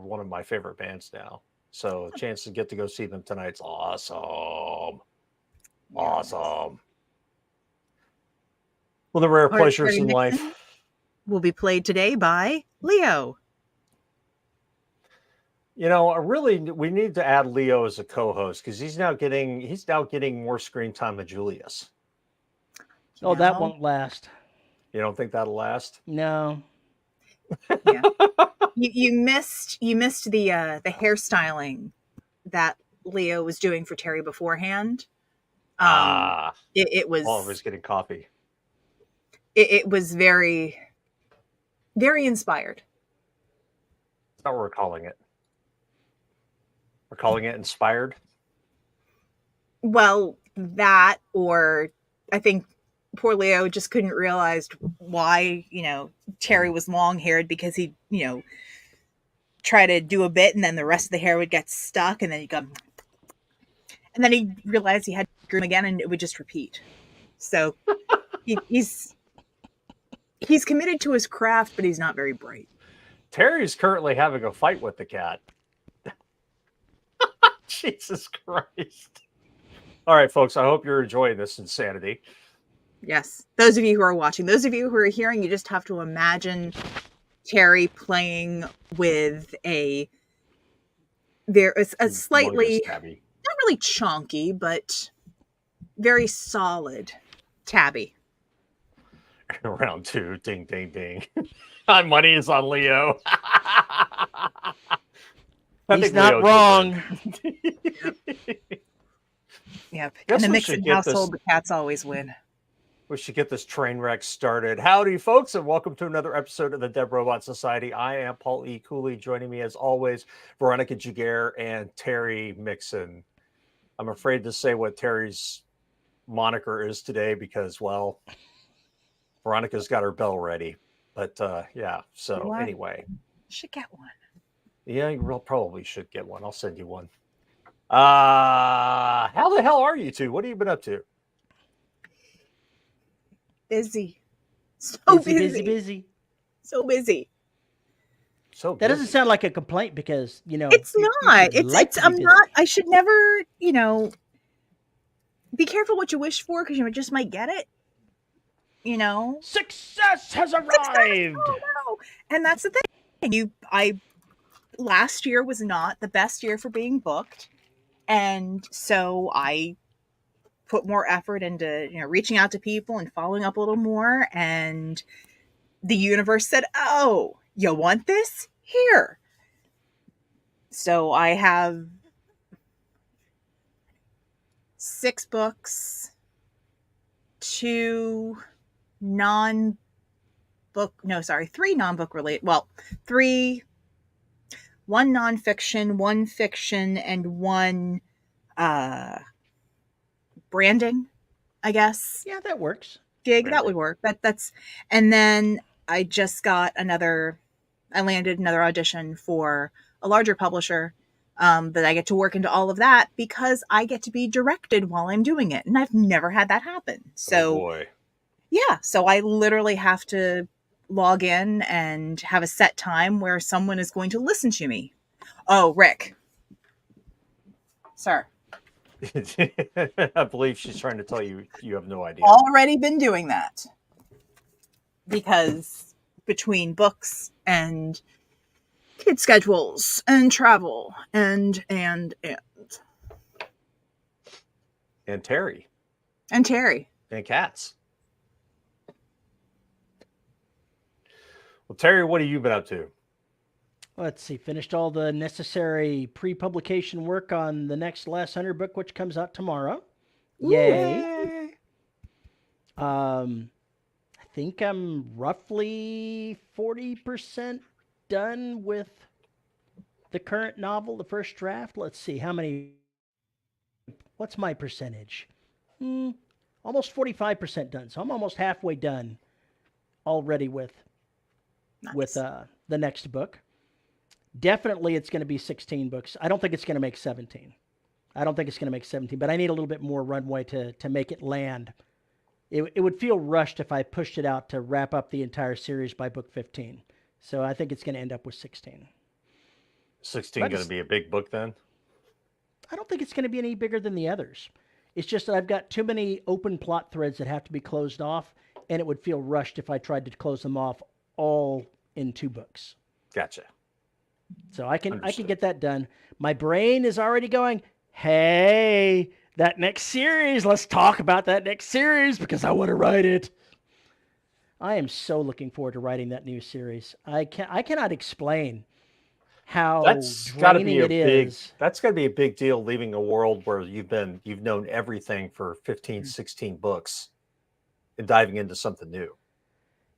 one of my favorite bands now. So a chance to get to go see them tonight's awesome. Yes. Awesome. Well, the rare Part of pleasures Terry in life. Nixon will be played today by Leo. You know, we need to add Leo as a co-host because he's now getting more screen time than Julius. Oh, that won't last. You don't think that'll last? No. Yeah. you missed the hairstyling that Leo was doing for Terry beforehand. It was always getting coffee. It was very, very inspired. That's not what we're calling it. We're calling it inspired. Well, that, or I think poor Leo just couldn't realize why, Terry was long haired, because he, try to do a bit and then the rest of the hair would get stuck, and then and then he realized he had to groom again and it would just repeat. So he's committed to his craft, but he's not very bright. Terry's currently having a fight with the cat. Jesus Christ. All right, folks, I hope you're enjoying this insanity. Yes. Those of you who are watching, those of you who are hearing, you just have to imagine Terry playing with a slightly, not really chunky, but very solid tabby. Round 2, ding, ding, ding. My money is on Leo. He's not wrong. Yep. In the Mixon household, the cats always win. We should get this train wreck started. Howdy, folks, and welcome to another episode of the Dead Robot Society. I am Paul E. Cooley. Joining me, as always, Veronica Jaguar and Terry Mixon. I'm afraid to say what Terry's moniker is today because, well, Veronica's got her bell ready. But, yeah, so anyway. Should get one. Yeah, you probably should get one. I'll send you one. How the hell are you two? What have you been up to? Busy. So busy. So busy. So busy. That doesn't sound like a complaint because, it's not. I should never, be careful what you wish for because you just might get it. Success has arrived. Oh, no. And that's the thing. Last year was not the best year for being booked. And so I put more effort into, reaching out to people and following up a little more. And the universe said, oh, you want this? Here. So I have 6 books, 3 non-book related. Well, 1 nonfiction, 1 fiction, and 1 branding, I guess. Yeah, that works. Gig, branding. That would work. That's, and then I just got I landed another audition for a larger publisher, that I get to work into all of that because I get to be directed while I'm doing it. And I've never had that happen. So, oh boy. Yeah. So I literally have to log in and have a set time where someone is going to listen to me. Oh, Rick. Sir. I believe she's trying to tell you have no idea. Already been doing that. Because between books and kid schedules and travel and Terry. And Terry. And cats. Well, Terry, what have you been up to? Let's see. Finished all the necessary pre-publication work on the next Last Hunter book, which comes out tomorrow. Yay! I think I'm roughly 40% done with the current novel, the first draft. Let's see. What's my percentage? Almost 45% done. So I'm almost halfway done already with the next book. Definitely it's going to be 16 books. I don't think it's going to make 17. But I need a little bit more runway to make it land. It would feel rushed if I pushed it out to wrap up the entire series by book 15. So I think it's going to end up with 16. 16 But going to be a big book then? I don't think it's going to be any bigger than the others. It's just that I've got too many open plot threads that have to be closed off, and it would feel rushed if I tried to close them off all in 2 books. Gotcha. So I can Understood. get that done. My brain is already going, hey, that next series, let's talk about that next series because I want to write it. I am so looking forward to writing that new series. I cannot explain how That's got to draining be a it big. is. That's got to be a big deal leaving a world where you've known everything for 15, 16 books and diving into something new.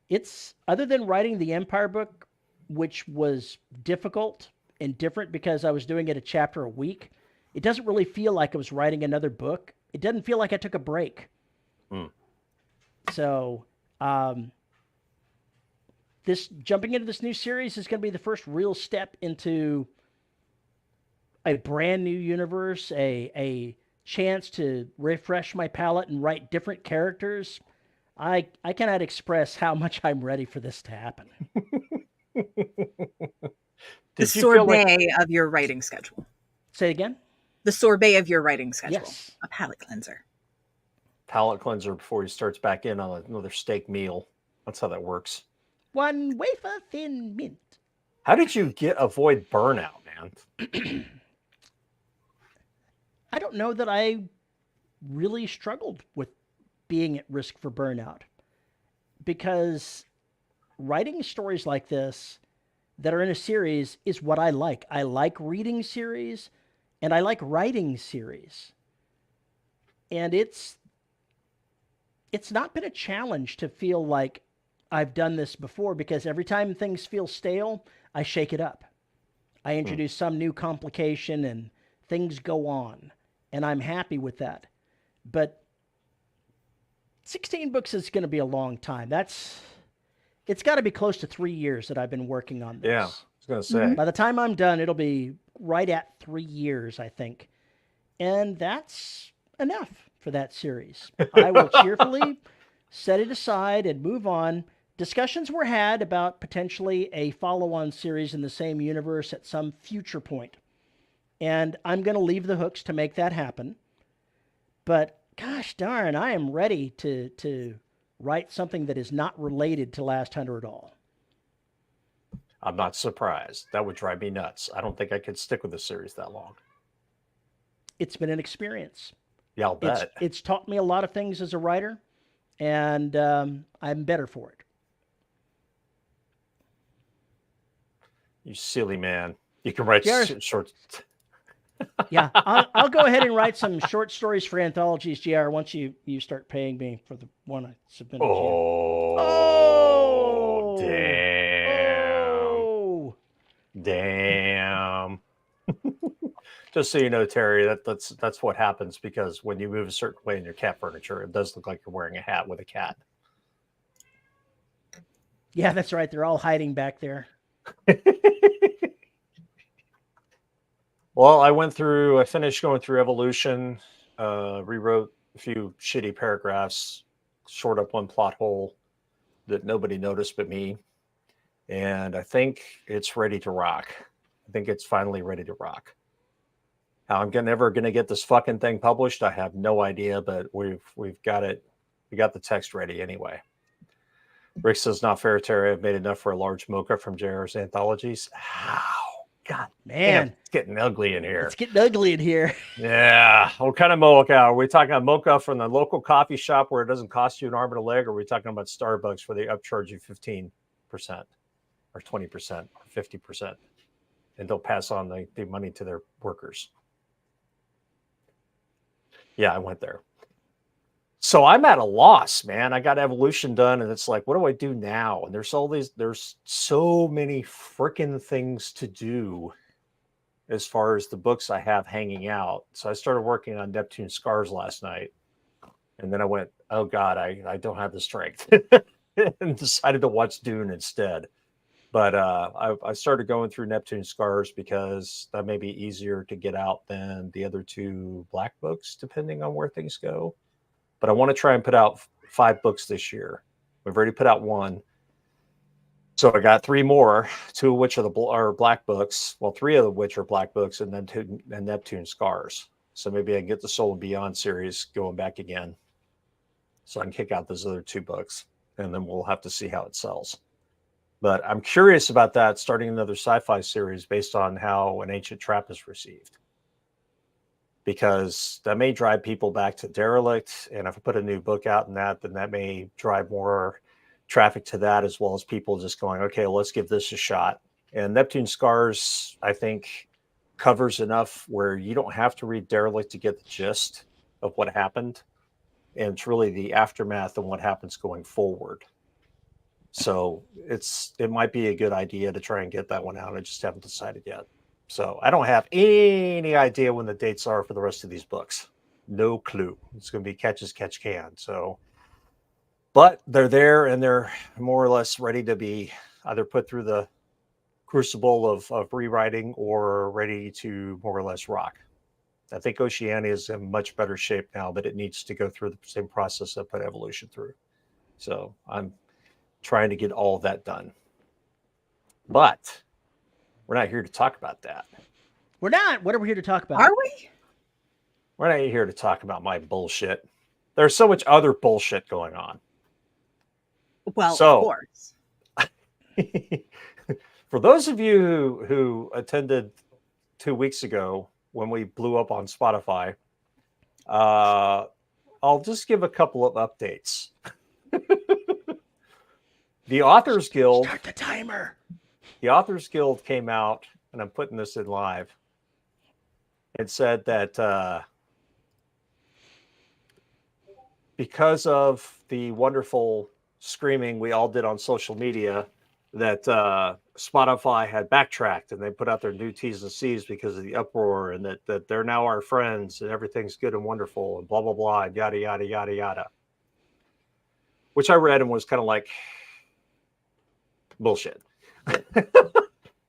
It's other than writing the Empire book, which was difficult and different because I was doing it a chapter a week. It doesn't really feel like I was writing another book. It doesn't feel like I took a break. So, this jumping into this new series is going to be the first real step into a brand new universe, a chance to refresh my palette and write different characters. I cannot express how much I'm ready for this to happen. The Did you feel like sorbet of your writing schedule. Say it again? The sorbet of your writing schedule. Yes. A palate cleanser. palate cleanser before he starts back in on another steak meal? That's how that works. 1 wafer thin mint. How did you avoid burnout, man? I don't know that I really struggled with being at risk for burnout because writing stories like this that are in a series is what I like. I like reading series and I like writing series. And it's not been a challenge to feel like I've done this before because every time things feel stale, I shake it up. I introduce some new complication and things go on. And I'm happy with that. But 16 books is going to be a long time. It's got to be close to 3 years that I've been working on this. Yeah, I was going to say. By the time I'm done, it'll be right at 3 years, I think. And that's enough for that series. I will cheerfully set it aside and move on. Discussions were had about potentially a follow-on series in the same universe at some future point. And I'm going to leave the hooks to make that happen. But gosh darn, I am ready to write something that is not related to Last Hunter at all. I'm not surprised. That would drive me nuts. I don't think I could stick with the series that long. It's been an experience. Yeah, I'll bet. It's taught me a lot of things as a writer, and I'm better for it. You silly man. You can write short. Yeah, I'll go ahead and write some short stories for anthologies, JR, once you start paying me for the one I submitted to you. Oh, damn. Oh. Damn. Just so you know, Terry, that's what happens because when you move a certain way in your cat furniture, it does look like you're wearing a hat with a cat. Yeah, that's right. They're all hiding back there. Well, I finished going through Evolution, rewrote a few shitty paragraphs, shored up one plot hole that nobody noticed but me. And I think it's ready to rock. I think it's finally ready to rock. How I'm never going to get this fucking thing published, I have no idea, but we've got it. We got the text ready anyway. Rick says, not fair, Terry. I've made enough for a large mocha from JR's anthologies. How? God, Man, damn, it's getting ugly in here. It's getting ugly in here. Yeah. What kind of mocha? Are we talking about mocha from the local coffee shop where it doesn't cost you an arm and a leg? Or are we talking about Starbucks where they upcharge you 15% or 20% or 50%? And they'll pass on the money to their workers. Yeah, I went there. So I'm at a loss, man. I got Evolution done, and it's like, what do I do now? And there's so many freaking things to do as far as the books I have hanging out. So I started working on Neptune Scars last night. And then I went, oh God, I don't have the strength. And decided to watch Dune instead. But I started going through Neptune Scars because that may be easier to get out than the other 2 Black books, depending on where things go. But I want to try and put out 5 books this year. We've already put out 1. So I got three more, two of which are black books. Well, three of which are black books, and then two and Neptune Scars. So maybe I can get the Soul and Beyond series going back again, so I can kick out those other two books, and then we'll have to see how it sells. But I'm curious about that, starting another sci-fi series based on how An Ancient Trap is received, because that may drive people back to Derelict, and if I put a new book out in that, then that may drive more traffic to that, as well as people just going, okay, let's give this a shot. And Neptune Scars, I think, covers enough where you don't have to read Derelict to get the gist of what happened, and it's really the aftermath and what happens going forward. So it might be a good idea to try and get that one out. I just haven't decided yet. So I don't have any idea when the dates are for the rest of these books. No clue. It's going to be catch as catch can. So, but they're there and they're more or less ready to be either put through the crucible of rewriting or ready to more or less rock. I think Oceania is in much better shape now, but it needs to go through the same process that put Evolution through. So I'm trying to get all of that done. But we're not here to talk about that. We're not. What are we here to talk about? Are we? We're not here to talk about my bullshit. There's so much other bullshit going on. Well, So, of course. For those of you who attended 2 weeks ago when we blew up on Spotify, I'll just give a couple of updates. The Authors Guild. Start the timer. The Authors Guild came out, and I'm putting this in live, and said that because of the wonderful screaming we all did on social media, that Spotify had backtracked and they put out their new T's and C's because of the uproar, and that they're now our friends and everything's good and wonderful and blah, blah, blah, and yada, yada, yada, yada. Which I read and was kind of like, bullshit.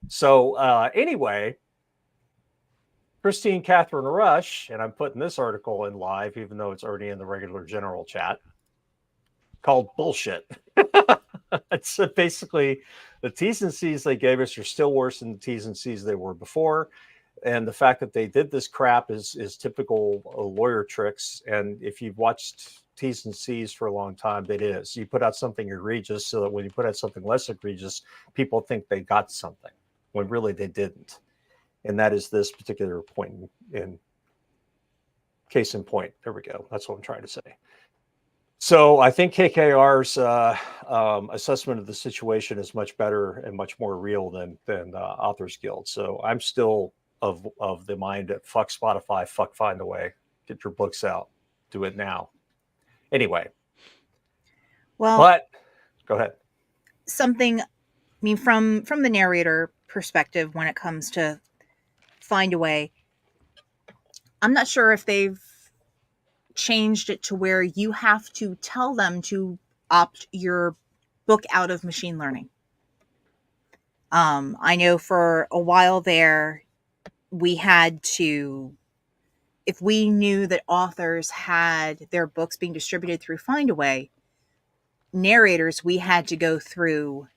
So anyway, Christine Catherine Rush, and I'm putting this article in live, even though it's already in the regular general chat, called bullshit. It's basically the T's and C's they gave us are still worse than the T's and C's they were before. And the fact that they did this crap is typical lawyer tricks. And if you've watched T's and C's for a long time, it is. You put out something egregious so that when you put out something less egregious, people think they got something when really they didn't. And that is this particular point in case in point. There we go. That's what I'm trying to say. So I think KKR's assessment of the situation is much better and much more real than Authors Guild. So I'm still of the mind that fuck Spotify, fuck Find a Way, get your books out, do it now. Anyway, Well, but go ahead. something. I mean, from the narrator perspective, when it comes to Find a Way, I'm not sure if they've changed it to where you have to tell them to opt your book out of machine learning. I know for a while there, we had to, if we knew that authors had their books being distributed through Find a Way, narrators, we had to go through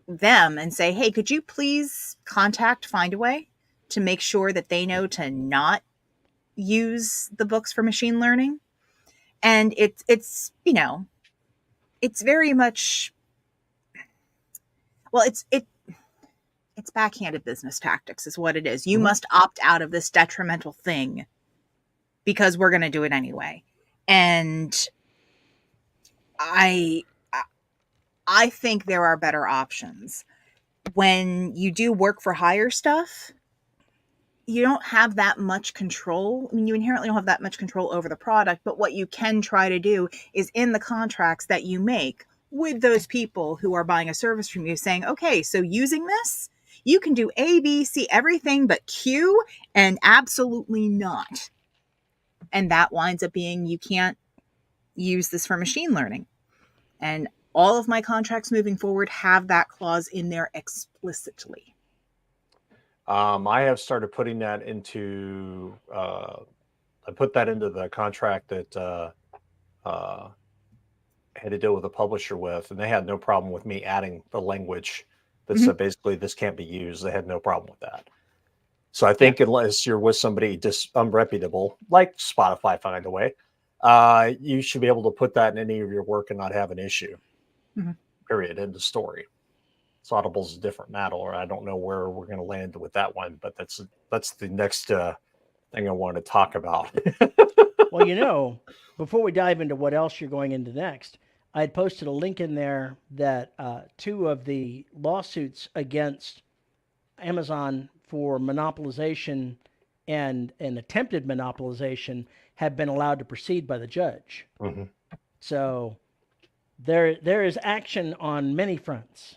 them and say, hey, could you please contact Find a Way to make sure that they know to not use the books for machine learning. And it's you know, it's very much, well, it's backhanded business tactics is what it is. You must opt out of this detrimental thing because we're going to do it anyway. And I think there are better options. When you do work for hire stuff, you don't have that much control. I mean, you inherently don't have that much control over the product, but what you can try to do is in the contracts that you make with those people who are buying a service from you saying, okay, so using this, you can do A, B, C, everything but Q, and absolutely not. And that winds up being, you can't use this for machine learning. And all of my contracts moving forward have that clause in there explicitly. I have started putting that into, I put that into the contract that had to deal with a publisher with, and they had no problem with me adding the language that Mhm. said basically this can't be used. They had no problem with that. So I think unless you're with somebody just unreputable, like Spotify, find a way, you should be able to put that in any of your work and not have an issue. Mhm. Period. End of story. So Audible's a different matter. Or I don't know where we're going to land with that one, but that's the next thing I want to talk about. Well, you know, before we dive into what else you're going into next, I had posted a link in there that two of the lawsuits against Amazon for monopolization and attempted monopolization have been allowed to proceed by the judge. Mm-hmm. So there is action on many fronts.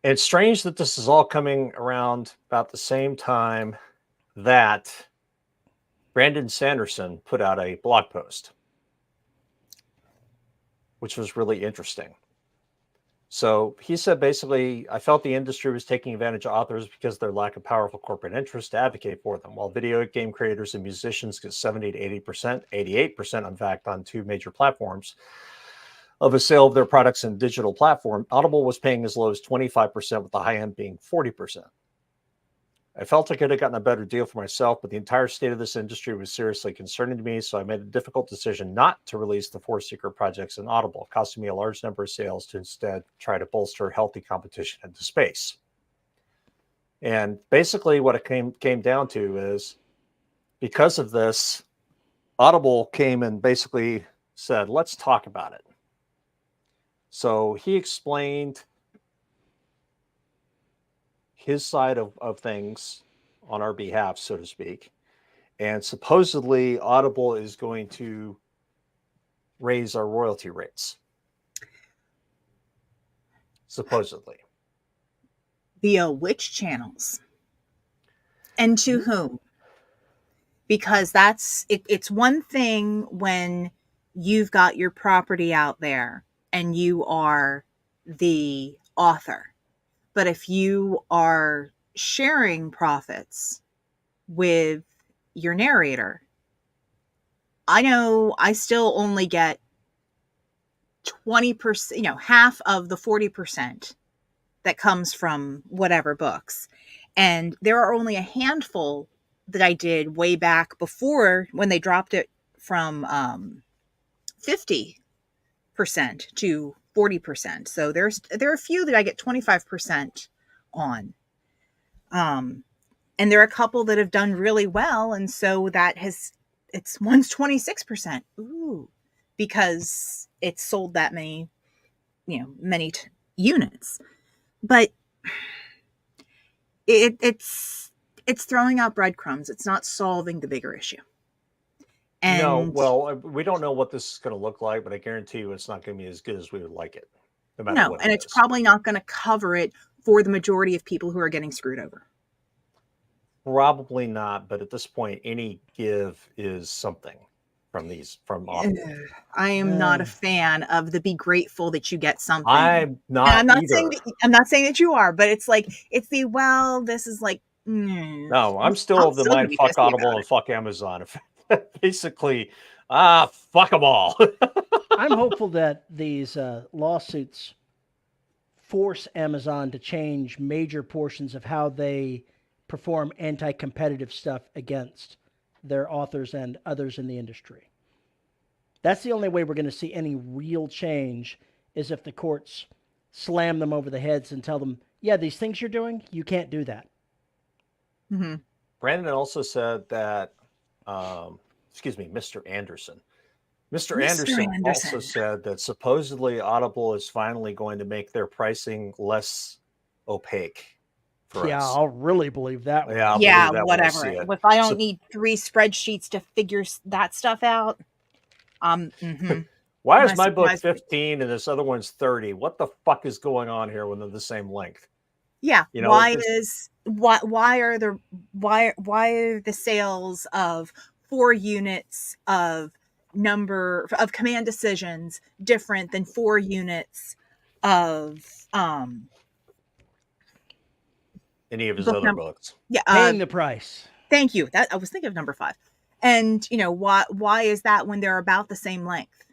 It's strange that this is all coming around about the same time that Brandon Sanderson put out a blog post, which was really interesting. So he said basically, I felt the industry was taking advantage of authors because of their lack of powerful corporate interest to advocate for them. While video game creators and musicians get 70 to 80%, 88%, in fact, on two major platforms of a sale of their products in digital platform, Audible was paying as low as 25%, with the high end being 40%. I felt I could have gotten a better deal for myself, but the entire state of this industry was seriously concerning to me, so I made a difficult decision not to release the 4 secret projects in Audible, costing me a large number of sales to instead try to bolster healthy competition into space. And basically what it came down to is, because of this, Audible came and basically said, let's talk about it. So he explained his side of things on our behalf, so to speak. And supposedly Audible is going to raise our royalty rates. Supposedly. Via which channels? And to whom? Because it's one thing when you've got your property out there and you are the author. But if you are sharing profits with your narrator, I know I still only get 20%, half of the 40% that comes from whatever books. And there are only a handful that I did way back before, when they dropped it from 50% to 40%. So there are a few that I get 25% on. And there are a couple that have done really well, and so one's 26%. Ooh, because it's sold that many, units. But it's throwing out breadcrumbs. It's not solving the bigger issue. No, And well, we don't know what this is going to look like, but I guarantee you it's not going to be as good as we would like it, no matter no, what and it it's is. probably not going to cover it for the majority of people who are getting screwed over. Probably not, but at this point, any give is something from Audible. I am not a fan of the be grateful that you get something. I'm not And I'm not either. saying that you are, but it's like, it's the, well, this is like, No, I'm still of the gonna mind, be fuck pissy Audible about and it. fuck Amazon. Basically, fuck them all. I'm hopeful that these lawsuits force Amazon to change major portions of how they perform anti-competitive stuff against their authors and others in the industry. That's the only way we're going to see any real change, is if the courts slam them over the heads and tell them, yeah, these things you're doing, you can't do that. Mm-hmm. Brandon also said that, Mr. Anderson. Mr. Anderson also said that supposedly Audible is finally going to make their pricing less opaque for Yeah, us. I'll really believe that one. Yeah, I'll Yeah, believe that when I whatever. see it. If I don't need 3 spreadsheets to figure that stuff out, Why is My my book supplies- 15 and this other one's 30? What the fuck is going on here when they're the same length? yeah. You know, why are the sales of 4 units of number of command decisions different than 4 units of any of his book other number? books? Yeah, Paying the price. thank you. That I was thinking of number 5. And why is that when they're about the same length?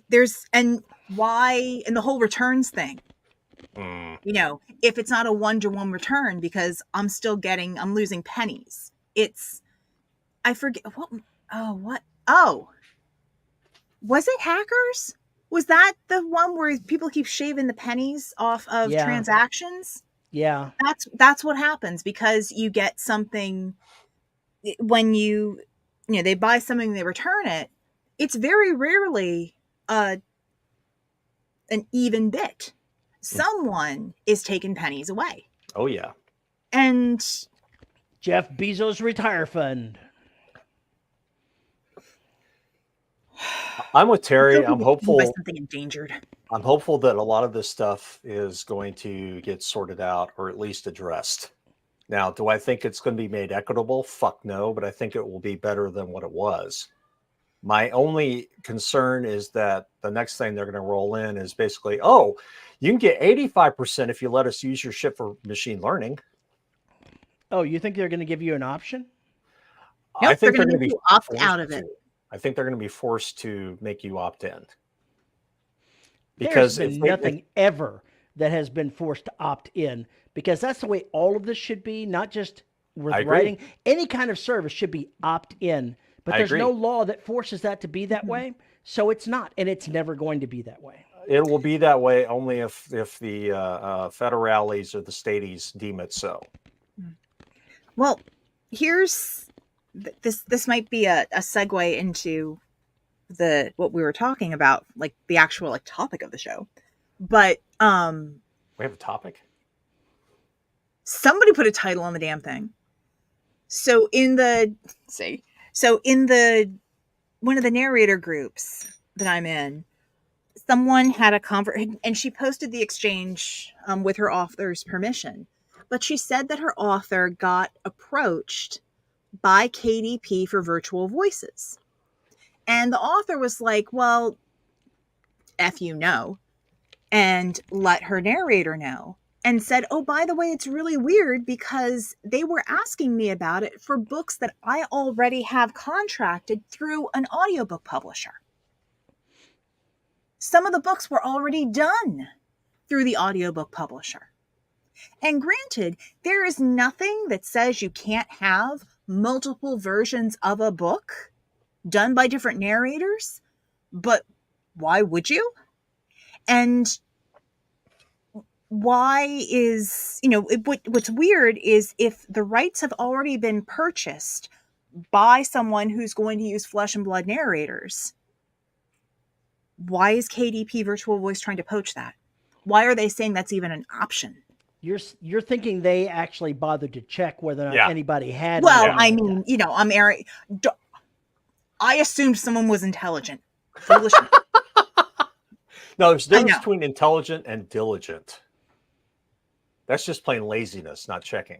There's, and why, and the whole returns thing. Mm. If it's not a 1-to-1 return, because I'm losing pennies. I forget what, was it hackers? Was that the one where people keep shaving the pennies off of transactions? Yeah. That's what happens, because you get something when they buy something, they return it. It's very rarely an even bit. Someone is taking pennies away. Oh yeah. And Jeff Bezos' retire fund. I'm with Terry. I'm by hopeful. something endangered. I'm hopeful that a lot of this stuff is going to get sorted out, or at least addressed. Now, do I think it's going to be made equitable? Fuck no, but I think it will be better than what it was. My only concern is that the next thing they're going to roll in is basically, oh, you can get 85% if you let us use your shit for machine learning. Oh, you think they're going to give you an option? Nope, I think they're they're going going to to make be you opt forced out of it. to. I think they're going to be forced to make you opt in. There's Because been nothing ever that has been forced to opt in, because that's the way all of this should be, not just with I agree. writing. Any kind of service should be opt in, but I there's agree. no law that forces that to be that way. So it's not, and it's never going to be that way. It will be that way only if the federales or the states deem it so. Well, here's this might be a segue into what we were talking about, like the actual topic of the show. But We have a topic. Somebody put a title on the damn thing. So in the one of the narrator groups that I'm in, someone had a conversation, and she posted the exchange with her author's permission. But she said that her author got approached by KDP for virtual voices. And the author was like, well, F you know, and let her narrator know. And said, oh, by the way, it's really weird because they were asking me about it for books that I already have contracted through an audiobook publisher. Some of the books were already done through the audiobook publisher. And granted, there is nothing that says you can't have multiple versions of a book done by different narrators, but why would you? And why is, what's weird is if the rights have already been purchased by someone who's going to use flesh and blood narrators, why is KDP Virtual Voice trying to poach that? Why are they saying that's even an option? You're thinking they actually bothered to check whether or not anybody had. Well, I mean, I'm Eric. I assumed someone was intelligent. Foolishly. No, there's a difference between intelligent and diligent. That's just plain laziness, not checking.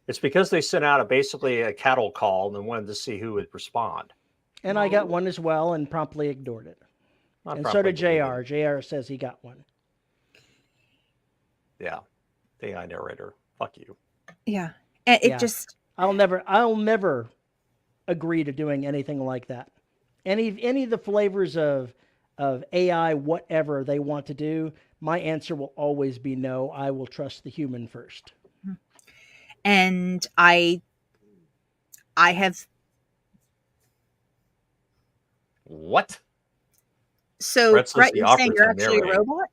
It's because they sent out basically a cattle call and wanted to see who would respond. And I got one as well and promptly ignored it. And so did JR. JR says he got one. Yeah. The AI narrator. Fuck you. Yeah. And it just... I'll never agree to doing anything like that. Any of the flavors of AI, whatever they want to do, my answer will always be no. I will trust the human first. And I have... What? So, Brett, you're saying you're actually a robot?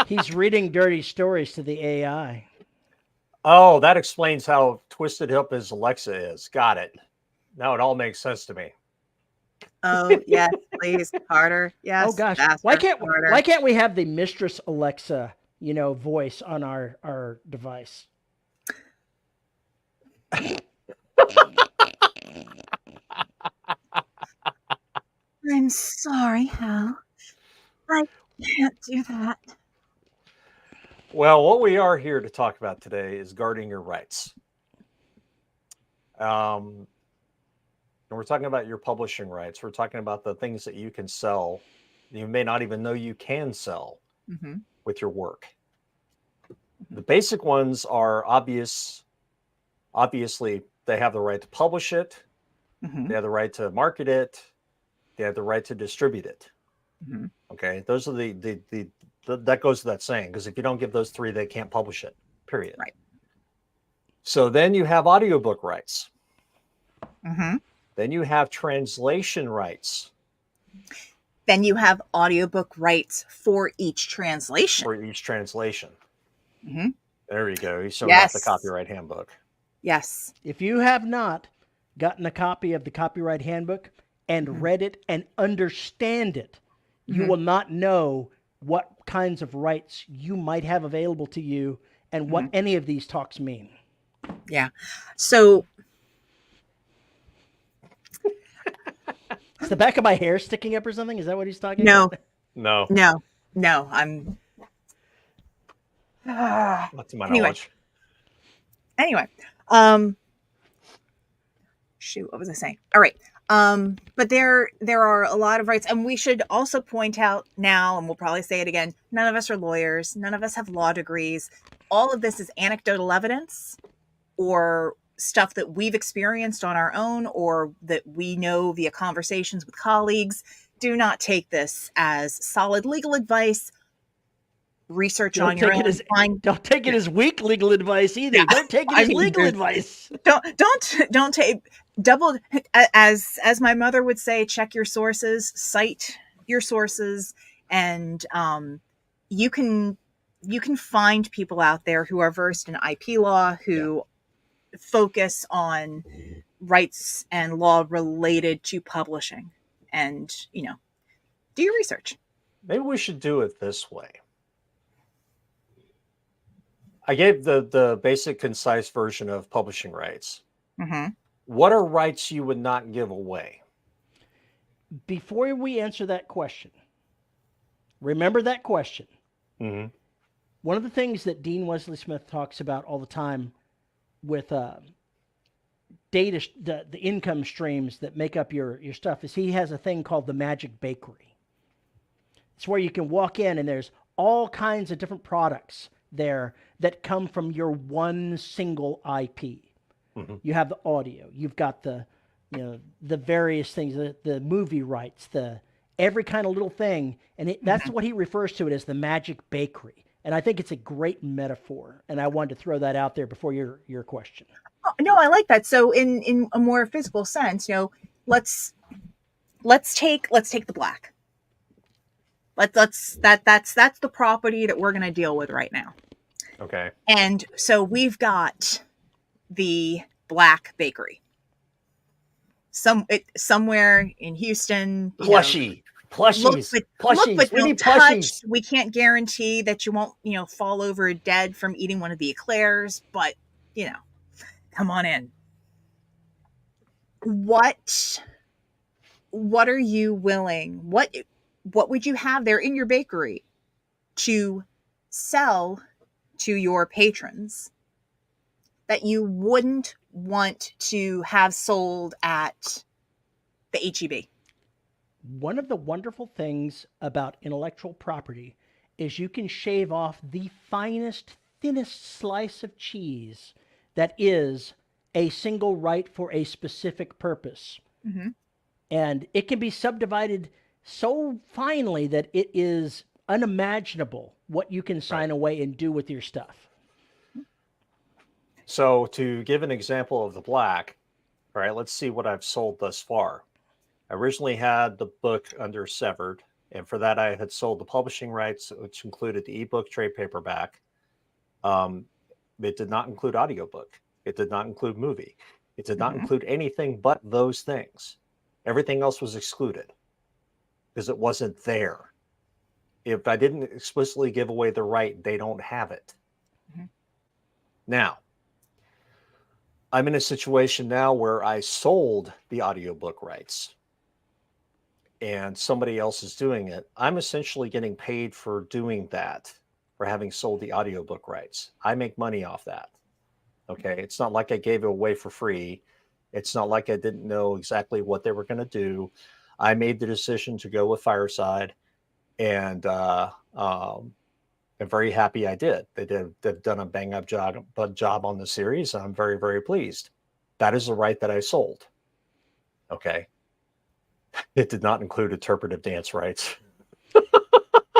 He's reading dirty stories to the AI. Oh, that explains how twisted up his Alexa is. Got it. Now it all makes sense to me. Oh, yes, please. Harder. Yes. Oh, gosh. Faster, why can't we have the Mistress Alexa, voice on our device? I'm sorry, Hal. I can't do that. Well, what we are here to talk about today is guarding your rights. And we're talking about your publishing rights. We're talking about the things that you can sell. You may not even know you can sell with your work. The basic ones are obvious. Obviously, they have the right to publish it. They have the right to market it. They have the right to distribute it. Mm-hmm. Okay, those are the that goes to that saying, because if you don't give those three, they can't publish it. Period. Right. So then you have audiobook rights. Mm-hmm. Then you have translation rights Then you have audiobook rights for each translation. for each translation. Mm-hmm. There you go. You still Yes. got the copyright handbook. Yes. If you have not gotten a copy of the Copyright Handbook and Mhm. read it and understand it, you Mhm. will not know what kinds of rights you might have available to you and what any of these talks mean. Yeah. So Is the back of my hair sticking up or something? Is that what he's talking no, about? no, I'm Not to my Anyway. knowledge. anyway. Shoot, what was I saying? All right. But there are a lot of rights, and we should also point out now, and we'll probably say it again, none of us are lawyers, none of us have law degrees. All of this is anecdotal evidence or stuff that we've experienced on our own or that we know via conversations with colleagues. Do not take this as solid legal advice. Research on your own. Don't take it as weak legal advice either. Yeah. Don't take it I as mean, legal there's- advice. Don't take double as my mother would say, check your sources, cite your sources, and you can find people out there who are versed in IP law who focus on rights and law related to publishing, and do your research. Maybe we should do it this way. I gave the basic, concise version of publishing rights. Mm-hmm. What are rights you would not give away? Before we answer that question, remember that question. Mm-hmm. One of the things that Dean Wesley Smith talks about all the time with data, the income streams that make up your stuff, is he has a thing called the Magic Bakery. It's where you can walk in and there's all kinds of different products there that come from your one single IP. Mm-hmm. You have the audio, you've got the various things, the movie rights, every kind of little thing, and that's what he refers to it as, the Magic Bakery. And I think it's a great metaphor, and I wanted to throw that out there before your question. Oh, no, I like that. So in a more physical sense, let's take the black. That's the property that we're going to deal with right now. Okay. And so we've got the Black Bakery. Somewhere in Houston. Plushies. Look, but We need don't touch. plushies. We can't guarantee that you won't, fall over dead from eating one of the eclairs, but, come on in. What are you willing? What would you have there in your bakery to sell to your patrons that you wouldn't want to have sold at the HEB? One of the wonderful things about intellectual property is you can shave off the finest, thinnest slice of cheese that is a single right for a specific purpose. Mm-hmm. And it can be subdivided so finely that it is unimaginable what you can sign away and do with your stuff. So to give an example of the black, all right, let's see what I've sold thus far. I originally had the book under Severed, and for that I had sold the publishing rights, which included the ebook, trade paperback. It did not include audiobook. It did not include movie. It did not include anything but those things. Everything else was excluded because it wasn't there. If I didn't explicitly give away the right, they don't have it. Mm-hmm. Now, I'm in a situation now where I sold the audiobook rights and somebody else is doing it. I'm essentially getting paid for doing that, for having sold the audiobook rights. I make money off that. Okay. It's not like I gave it away for free. It's not like I didn't know exactly what they were going to do. I made the decision to go with Fireside, and I'm very happy I did. They've done a bang up job on the series. I'm very, very pleased. That is the right that I sold. Okay. It did not include interpretive dance rights.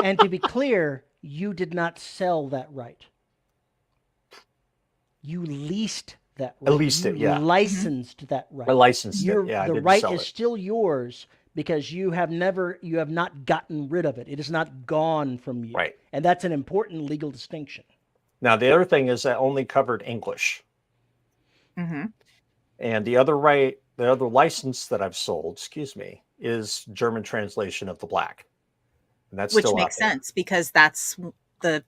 And to be clear, you did not sell that right. You leased that right. I leased you it, yeah. licensed that right. I licensed it. Yeah, I The didn't right sell is it. still yours because you have not gotten rid of it. It is not gone from you. Right. And that's an important legal distinction. Now, the other thing is that only covered English. Mm-hmm. And the other license that I've sold, is German translation of the Black. And that's Which still makes out there. sense because that's the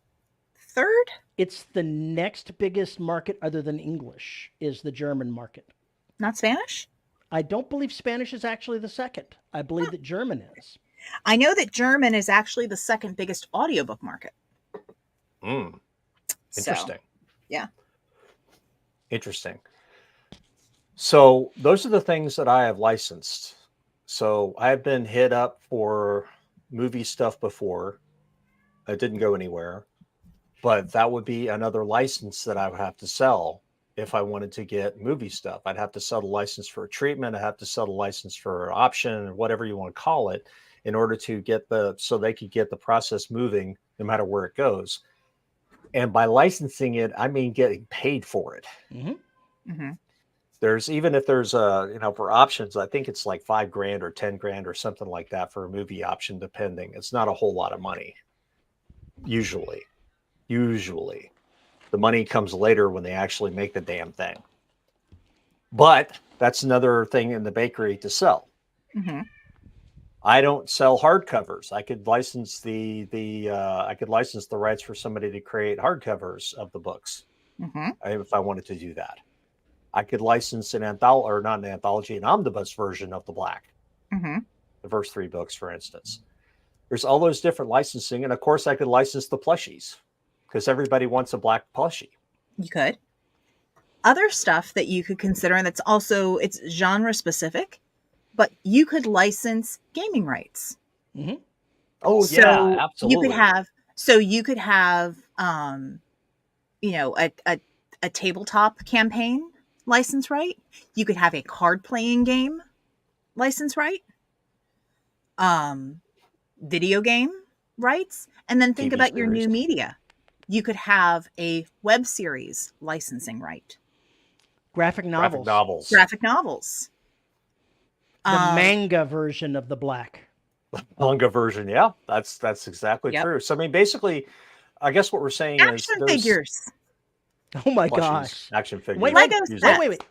third. It's the next biggest market other than English is the German market. Not Spanish? I don't believe Spanish is actually the second. I believe that German is. I know that German is actually the second biggest audiobook market. Interesting. So, yeah. Interesting. So those are the things that I have licensed. So I've been hit up for movie stuff before. It didn't go anywhere. But that would be another license that I would have to sell if I wanted to get movie stuff. I'd have to sell the license for a treatment. I have to sell the license for an option, or whatever you want to call it, in order to get so they could get the process moving no matter where it goes. And by licensing it, I mean getting paid for it. Mm-hmm. Mm-hmm. Even if there's for options, I think it's like $5,000 or $10,000 or something like that for a movie option, depending. It's not a whole lot of money. Usually the money comes later when they actually make the damn thing. But that's another thing in the bakery to sell. Mm-hmm. I don't sell hardcovers. I could license the rights for somebody to create hardcovers of the books Mm-hmm. if I wanted to do that. I could license an anthology, or not an anthology, an omnibus version of the Black. Mm-hmm. The first 3 books, for instance. There's all those different licensing, and of course, I could license the plushies because everybody wants a Black plushie. You could. Other stuff that you could consider, and it's genre specific, but you could license gaming rights. Mm-hmm. Oh, So yeah, absolutely. You could have a tabletop campaign license right. You could have a card playing game license right. Video game rights, and then think TV about your series. new media. You could have a web series licensing right. Graphic novels. Graphic novels. The manga version of the Black. Manga version, yeah, that's exactly true. So I mean, basically, I guess what we're saying is action figures. Oh my plushies, gosh! action figures.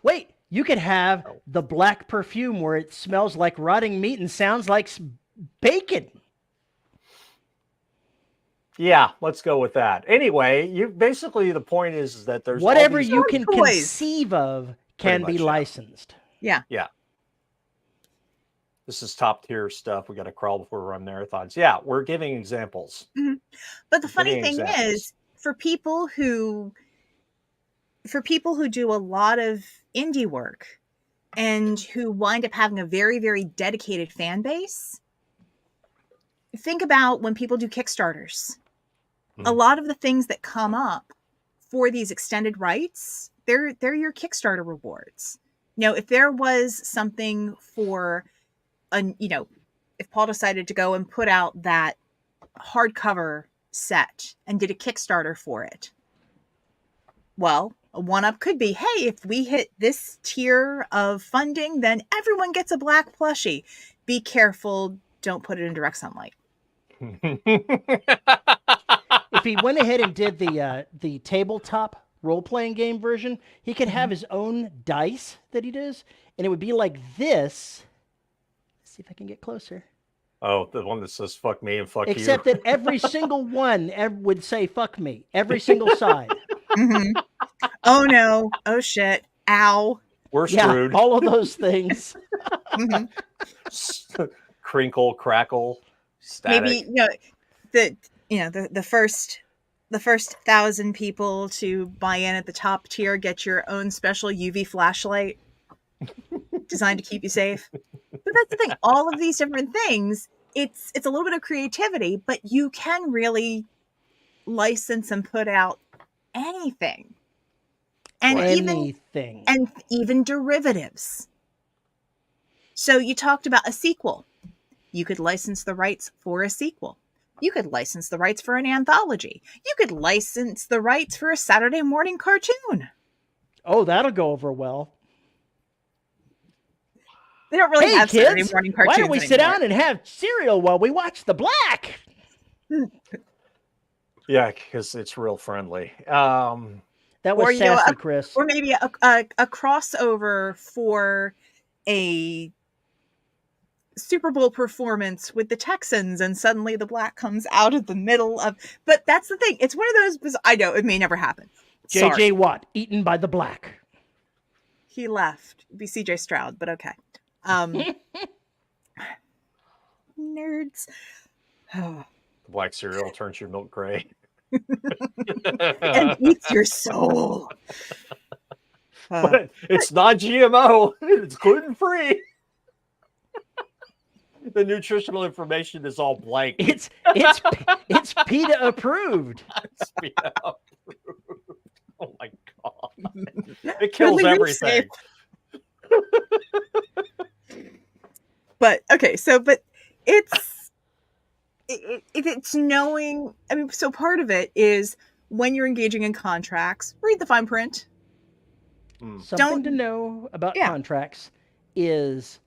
Wait! You could have the Black perfume where it smells like rotting meat and sounds like bacon. Yeah, let's go with that. Anyway, the point is that there's whatever all these you can toys. Conceive of can be licensed. Yeah. This is top tier stuff. We got to crawl before we run marathons. Yeah, we're giving examples. Mm-hmm. But the funny thing is, for people who do a lot of indie work and who wind up having a very, very dedicated fan base, think about when people do Kickstarters. Mm-hmm. A lot of the things that come up for these extended rights, they're your Kickstarter rewards. If there was something for if Paul decided to go and put out that hardcover set and did a Kickstarter for it, well, a one-up could be, hey, if we hit this tier of funding, then everyone gets a Black plushie. Be careful, don't put it in direct sunlight. If he went ahead and did the tabletop role-playing game version, he could have his own dice that he does, and it would be like this. Let's see if I can get closer. Oh, the one that says "fuck me" and "fuck you." Except that every single one would say "fuck me." Every single side. Mm-hmm. Oh no! Oh shit! Ow! We're screwed. All of those things. Mm-hmm. Crinkle, crackle, static. Maybe the first 1,000 people to buy in at the top tier get your own special UV flashlight designed to keep you safe. But that's the thing. All of these different things, it's a little bit of creativity, but you can really license and put out anything. And even derivatives. So you talked about a sequel. You could license the rights for a sequel. You could license the rights for an anthology. You could license the rights for a Saturday morning cartoon. Oh, that'll go over well. They don't really Hey, have Saturday kids, morning cartoons why don't we sit anymore. down and have cereal while we watch The Black? Yeah, because it's real friendly. That was Or, sassy, Chris. or maybe a crossover for a Super Bowl performance with the Texans, and suddenly the Black comes out of the middle of. But that's the thing. It's one of those. I know it may never happen. Sorry. J.J. Watt, eaten by the Black. He left. It'd be C.J. Stroud, but okay. Nerds. The black cereal turns your milk gray. And eats your soul. But it's not GMO. It's gluten free. The nutritional information is all blank. It's PETA approved. It's PETA approved. Oh my god! It kills everything. But okay, so but it's knowing. I mean, so part of it is when you're engaging in contracts, read the fine print. Something to know about contracts is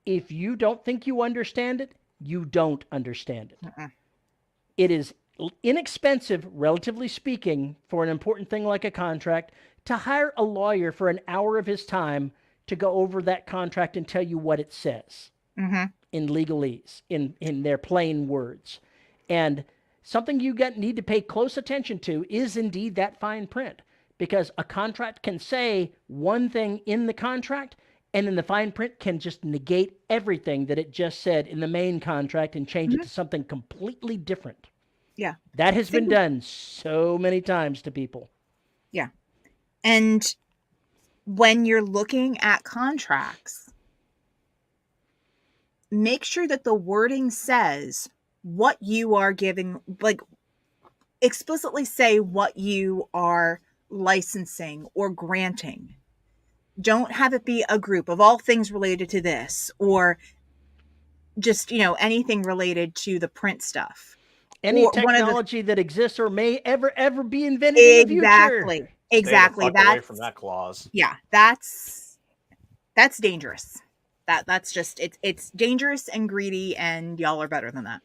if you don't think you understand it, you don't understand it. It is inexpensive, relatively speaking, for an important thing like a contract to hire a lawyer for an hour of his time to go over that contract and tell you what it says in legalese, in their plain words. And something you need to pay close attention to is indeed that fine print. Because a contract can say one thing in the contract, and then the fine print can just negate everything that it just said in the main contract and change it to something completely different. Yeah. That has been done so many times to people. Yeah. And when you're looking at contracts, make sure that the wording says what you are giving, like explicitly say what you are licensing or granting. Don't have it be a group of all things related to this, or just, anything related to the print stuff. Any technology that exists or may ever be invented in the future. Exactly. That's away from that clause. Yeah, that's dangerous. That's just it's dangerous and greedy, and y'all are better than that.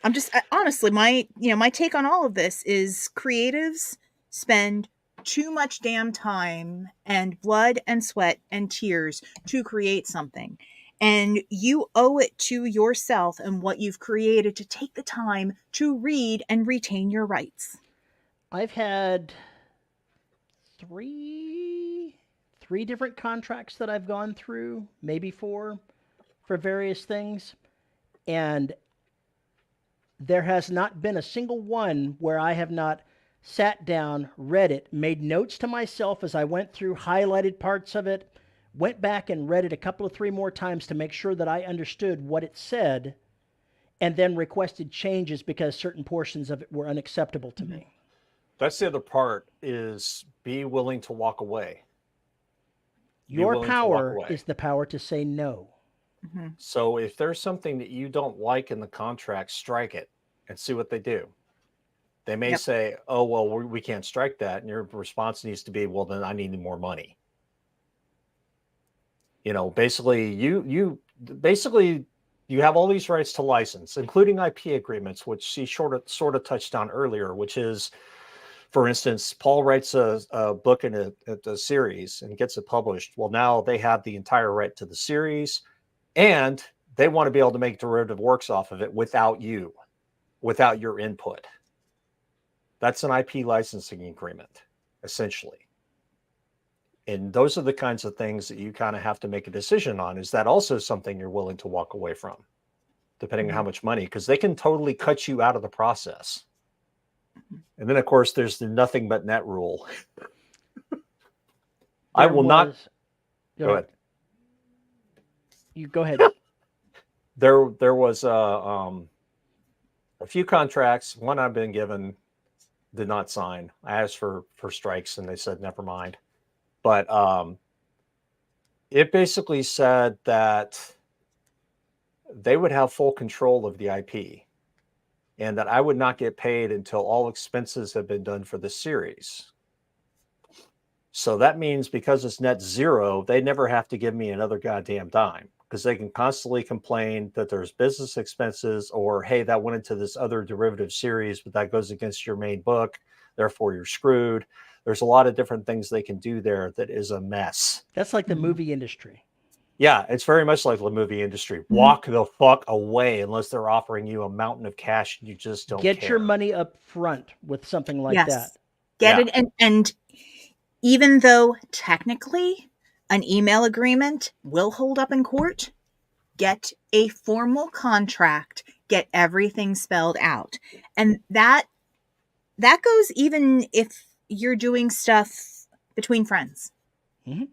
I'm just honestly, my take on all of this is creatives spend too much damn time and blood and sweat and tears to create something. And you owe it to yourself and what you've created to take the time to read and retain your rights. I've had three different contracts that I've gone through, maybe four, for various things. And there has not been a single one where I have not sat down, read it, made notes to myself as I went through, highlighted parts of it, went back and read it a couple of three more times to make sure that I understood what it said, and then requested changes because certain portions of it were unacceptable to me. That's the other part, is be willing to walk away. Your power is the power to say no. So if there's something that you don't like in the contract, strike it and see what they do. They may say, oh, well, we can't strike that. And your response needs to be, well, then I need more money. Basically, you have all these rights to license, including IP agreements, which she sort of touched on earlier, which is, for instance, Paul writes a book in a series and gets it published. Well, now they have the entire right to the series, and they want to be able to make derivative works off of it without your input. That's an IP licensing agreement, essentially. And those are the kinds of things that you kind of have to make a decision on. Is that also something you're willing to walk away from, depending on how much money? Because they can totally cut you out of the process. And then, of course, there's the nothing but net rule. I will not. Go ahead. You go ahead. There was a few contracts. One I've been given, did not sign. I asked for strikes, and they said never mind. But it basically said that they would have full control of the IP and that I would not get paid until all expenses have been done for the series. So that means because it's net zero, they never have to give me another goddamn dime because they can constantly complain that there's business expenses or, hey, that went into this other derivative series, but that goes against your main book. Therefore, you're screwed. There's a lot of different things they can do there that is a mess. That's like the movie industry. Yeah, it's very much like the movie industry. Walk the fuck away unless they're offering you a mountain of cash and you just don't Get care. your money up front with something like that. Get it. And even though technically an email agreement will hold up in court, get a formal contract, get everything spelled out. And that goes even if you're doing stuff between friends. Mm-hmm.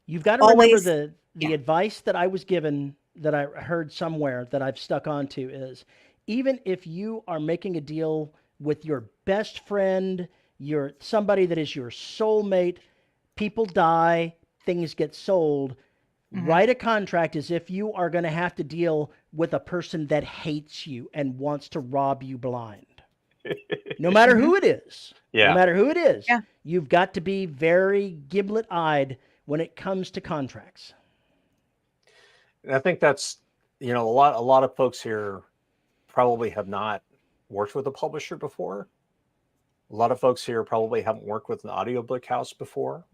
You've got to remember the advice that I was given, that I heard somewhere, that I've stuck onto, is even if you are making a deal with your best friend, somebody that is your soulmate, people die, things get sold. Write a contract as if you are going to have to deal with a person that hates you and wants to rob you blind. No matter who it is. No matter who it is. Yeah. You've got to be very giblet-eyed when it comes to contracts. And I think that's, a lot of folks here probably have not worked with a publisher before. A lot of folks here probably haven't worked with an audiobook house before,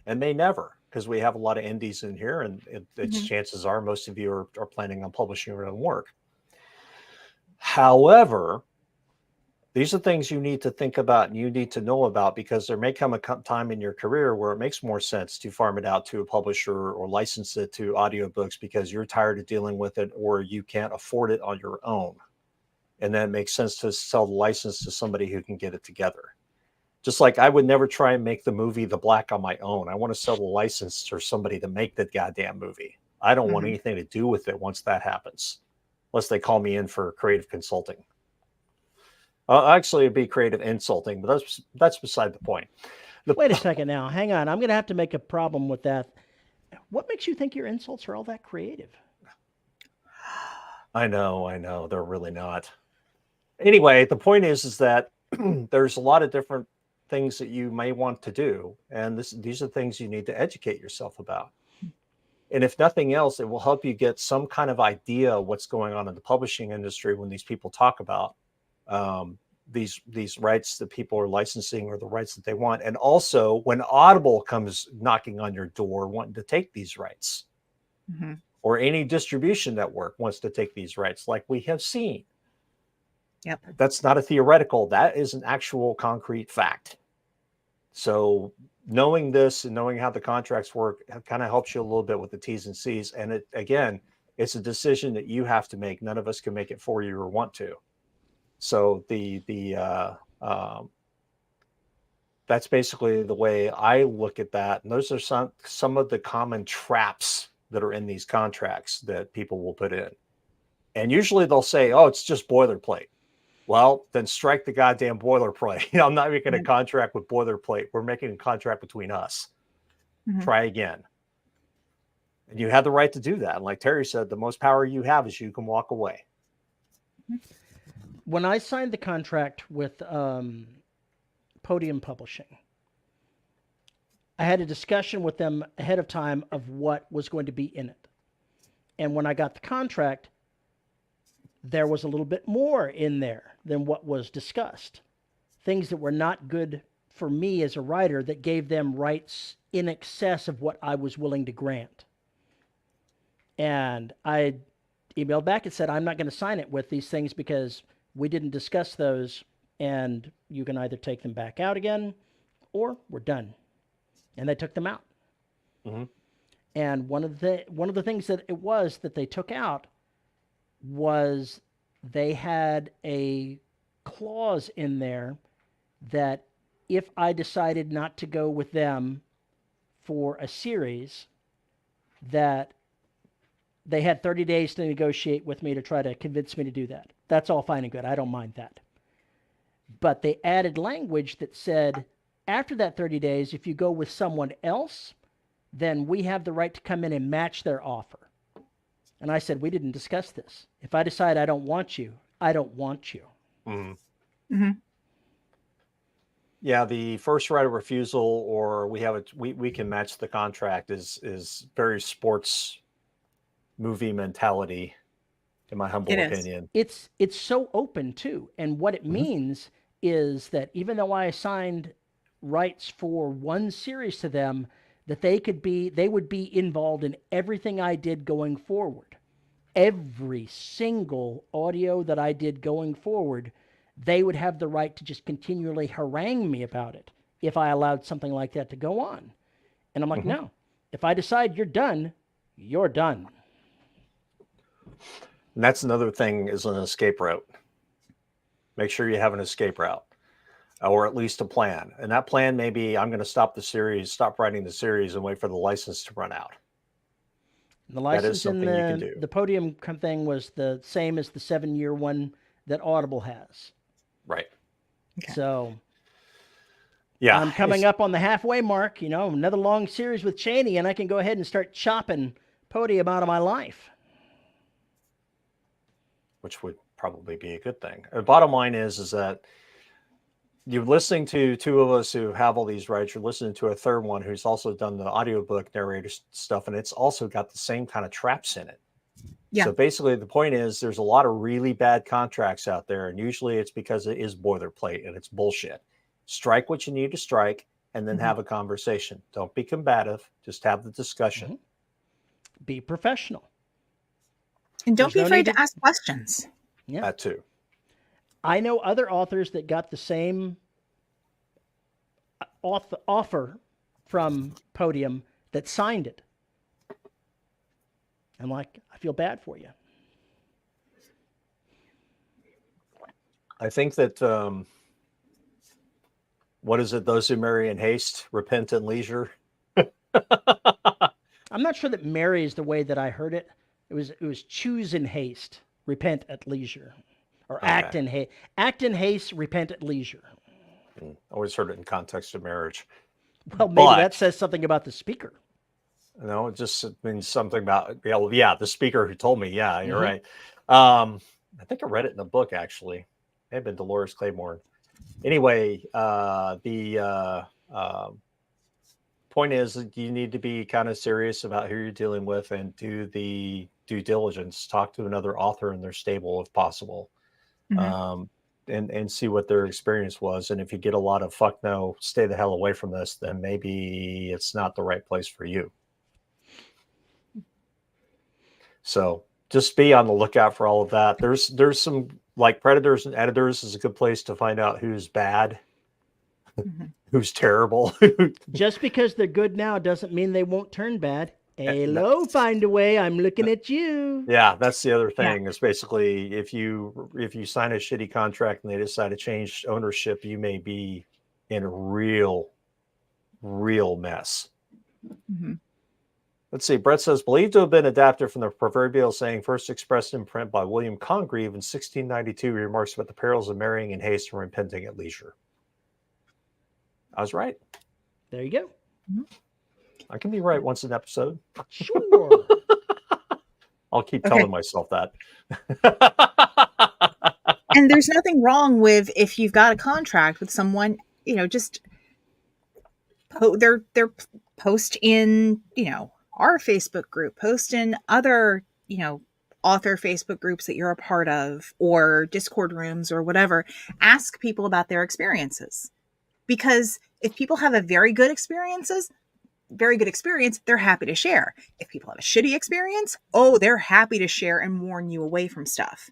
and may never, because we have a lot of indies in here, and it's chances are most of you are planning on publishing your own work. However, these are things you need to think about and you need to know about, because there may come a time in your career where it makes more sense to farm it out to a publisher or license it to audiobooks because you're tired of dealing with it or you can't afford it on your own. And then it makes sense to sell the license to somebody who can get it together. Just like I would never try and make the movie The Black on my own. I want to sell the license to somebody to make the goddamn movie. I don't want anything to do with it once that happens, unless they call me in for creative consulting. Actually, it'd be creative insulting, but that's beside the point. Wait a second now. Hang on. I'm going to have to make a problem with that. What makes you think your insults are all that creative? I know. They're really not. Anyway, the point is that there's a lot of different things that you may want to do, and these are things you need to educate yourself about. And if nothing else, it will help you get some kind of idea of what's going on in the publishing industry when these people talk about these rights that people are licensing or the rights that they want. And also when Audible comes knocking on your door wanting to take these rights, or any distribution network wants to take these rights, like we have seen. Yep. That's not a theoretical, that is an actual concrete fact. So knowing this and knowing how the contracts work kind of helps you a little bit with the T's and C's. And it's a decision that you have to make. None of us can make it for you or want to. So that's basically the way I look at that. And those are some of the common traps that are in these contracts that people will put in. And usually they'll say, oh, it's just boilerplate. Well, then strike the goddamn boilerplate. I'm not making a contract with boilerplate. We're making a contract between us. Try again. And you have the right to do that. And like Terry said, the most power you have is you can walk away. When I signed the contract with Podium Publishing, I had a discussion with them ahead of time of what was going to be in it. And when I got the contract, there was a little bit more in there than what was discussed. Things that were not good for me as a writer that gave them rights in excess of what I was willing to grant. And I emailed back and said, I'm not going to sign it with these things because we didn't discuss those, and you can either take them back out again or we're done. And they took them out. And one of the things that it was that they took out was they had a clause in there that if I decided not to go with them for a series, that they had 30 days to negotiate with me to try to convince me to do that. That's all fine and good. I don't mind that. But they added language that said, After that 30 days, if you go with someone else, then we have the right to come in and match their offer. And I said, we didn't discuss this. If I decide I don't want you, I don't want you. Mm-hmm. Yeah, the first right of refusal, or we can match the contract, is very sports movie mentality, in my humble It is. opinion. It's so open too. And what it means is that even though I assigned rights for one series to them, that they would be involved in everything I did going forward. Every single audio that I did going forward, they would have the right to just continually harangue me about it if I allowed something like that to go on. And I'm like, no. If I decide you're done, you're done. And that's another thing, is an escape route. Make sure you have an escape route, or at least a plan. And that plan may be, I'm going to stop writing the series and wait for the license to run out. The license in something you can do. the podium thing was the same as the 7-year one that Audible has. Right. Okay. So yeah, I'm coming up on the halfway mark, another long series with Cheney, and I can go ahead and start chopping podium out of my life. Which would probably be a good thing. The bottom line is that you're listening to two of us who have all these rights. You're listening to a third one who's also done the audiobook narrator stuff, and it's also got the same kind of traps in it. Yeah. So basically, the point is there's a lot of really bad contracts out there, and usually it's because it is boilerplate and it's bullshit. Strike what you need to strike, and then have a conversation. Don't be combative. Just have the discussion. Be professional. And don't There's be no afraid need to ask questions. Yeah. That too. I know other authors that got the same offer from Podium that signed it. I'm like, I feel bad for you. I think that, what is it? Those who marry in haste, repent in leisure. I'm not sure that marry is the way that I heard it. It was choose in haste, repent at leisure. Or act in haste. Act in haste, repent at leisure. Always heard it in context of marriage. Well, maybe that says something about the speaker. No, it just means something about, the speaker who told me. Yeah, you're right. I think I read it in the book, actually. It may have been Dolores Claiborne. Anyway, the point is that you need to be kind of serious about who you're dealing with and do the due diligence. Talk to another author in their stable if possible. And see what their experience was. And if you get a lot of fuck no, stay the hell away from this, then maybe it's not the right place for you. So just be on the lookout for all of that. There's some, like, Predators and Editors is a good place to find out who's bad, who's terrible. Just because they're good now doesn't mean they won't turn bad. Hello, Find a Way. I'm looking at you. Yeah, that's the other thing. Is basically if you sign a shitty contract and they decide to change ownership, you may be in a real mess. Let's see. Brett says, believed to have been adapted from the proverbial saying first expressed in print by William Congreve in 1692. He remarks about the perils of marrying in haste and repenting at leisure. I was right. There you go. I can be right once an episode. Sure. I'll keep telling myself that. And there's nothing wrong with, if you've got a contract with someone, just they're post in, our Facebook group, post in other, author Facebook groups that you're a part of, or Discord rooms or whatever. Ask people about their experiences, because if people have a very good experience, they're happy to share. If people have a shitty experience, they're happy to share and warn you away from stuff.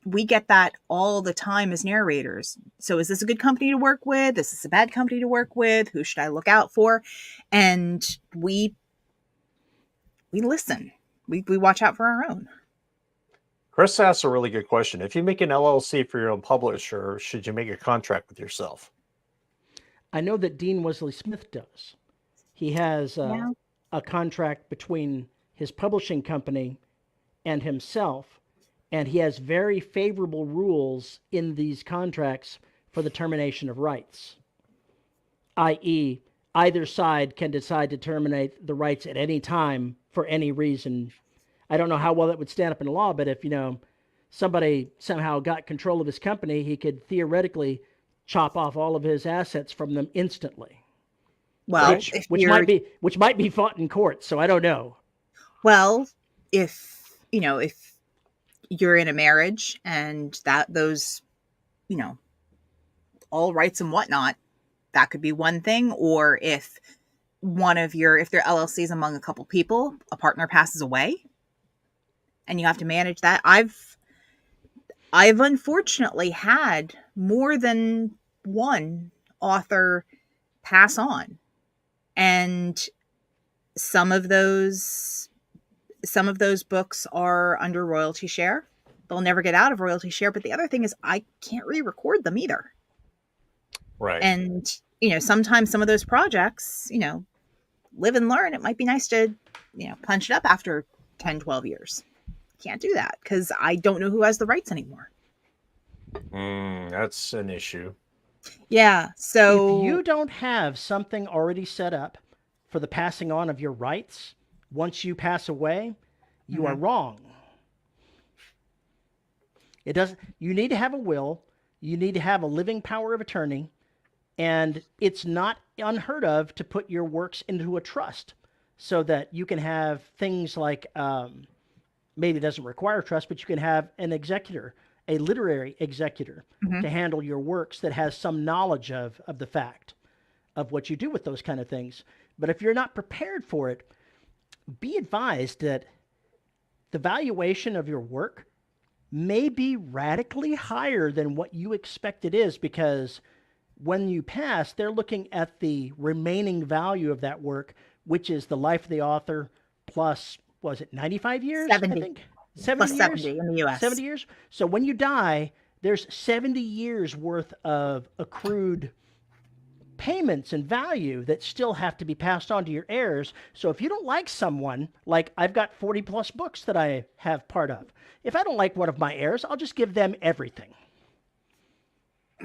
We get that all the time as narrators. So is this a good company to work with? Is this a bad company to work with? Who should I look out for? And we listen. We watch out for our own. Chris asks a really good question. If you make an LLC for your own publisher, should you make a contract with yourself? I know that Dean Wesley Smith does. He has a contract between his publishing company and himself, and he has very favorable rules in these contracts for the termination of rights, i.e., either side can decide to terminate the rights at any time for any reason. I don't know how well that would stand up in law, but if, somebody somehow got control of his company, he could theoretically chop off all of his assets from them instantly. Well, which might be fought in court, so I don't know. Well, if you're in a marriage and those, all rights and whatnot, that could be one thing. Or if if they're LLCs among a couple people, a partner passes away and you have to manage that. I've unfortunately had more than one author pass on, and some of those books are under royalty share. They'll never get out of royalty share. But the other thing is I can't re-record them either. Right. And, sometimes some of those projects, live and learn. It might be nice to, punch it up after 10, 12 years. Can't do that because I don't know who has the rights anymore. That's an issue. Yeah. So if you don't have something already set up for the passing on of your rights, once you pass away, you are wrong. You need to have a will. You need to have a living power of attorney. And it's not unheard of to put your works into a trust so that you can have things like, maybe it doesn't require trust, but you can have an executor, a literary executor, to handle your works that has some knowledge of the fact of what you do with those kind of things. But if you're not prepared for it, be advised that the valuation of your work may be radically higher than what you expect it is, because when you pass, they're looking at the remaining value of that work, which is the life of the author plus, was it 95 years? 70. I think 70 plus years? 70 in the U.S. 70 years. So when you die, there's 70 years worth of accrued payments and value that still have to be passed on to your heirs. So if you don't like someone, like I've got 40 plus books that I have part of. If I don't like one of my heirs, I'll just give them everything.